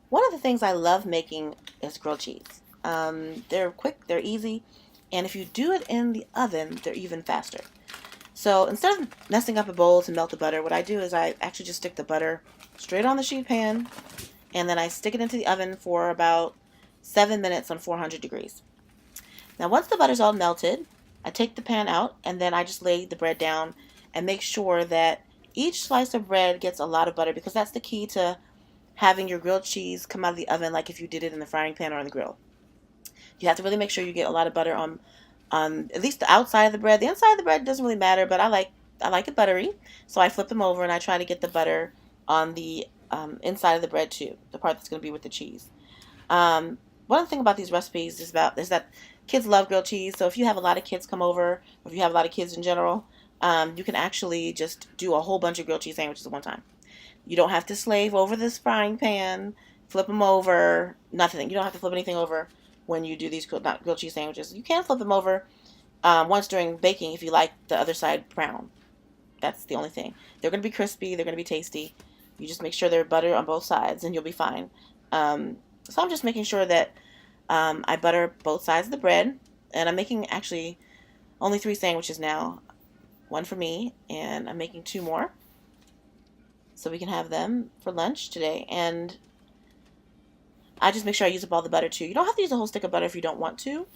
One of the things I love making is grilled cheese. They're quick, they're easy, and if you do it in the oven, they're even faster. So instead of messing up a bowl to melt the butter, what I do is I actually just stick the butter straight on the sheet pan, and then I stick it into the oven for about 7 minutes on 400 degrees. Now, once the butter's all melted, I take the pan out, and then I just lay the bread down and make sure that each slice of bread gets a lot of butter, because that's the key to having your grilled cheese come out of the oven like if you did it in the frying pan or on the grill. You have to really make sure you get a lot of butter on at least the outside of the bread. The inside of the bread doesn't really matter, but I like it buttery, so I flip them over and I try to get the butter on the inside of the bread too, the part that's going to be with the cheese. One thing about these recipes is that kids love grilled cheese. So if you have a lot of kids come over, or if you have a lot of kids in general, you can actually just do a whole bunch of grilled cheese sandwiches at one time. You don't have to slave over this frying pan, flip them over, nothing. You don't have to flip anything over when you do these grilled cheese sandwiches. You can flip them over once during baking if you like the other side brown. That's the only thing. They're going to be crispy. They're going to be tasty. You just make sure they're butter on both sides, and you'll be fine. So I'm just making sure that I butter both sides of the bread, and I'm making actually only 3 sandwiches now. One for me, and I'm making 2 more so we can have them for lunch today. And I just make sure I use up all the butter too. You don't have to use a whole stick of butter if you don't want to,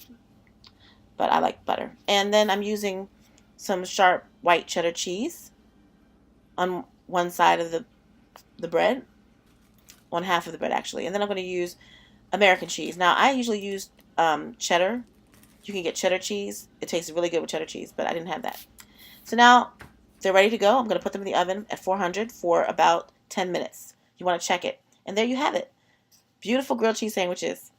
but I like butter. And then I'm using some sharp white cheddar cheese on one side of the bread, one half of the bread actually. And then I'm going to use American cheese. Now I usually use cheddar. You can get cheddar cheese. It tastes really good with cheddar cheese, but I didn't have that. So now they're ready to go. I'm going to put them in the oven at 400 for about 10 minutes. You want to check it. And there you have it. Beautiful grilled cheese sandwiches.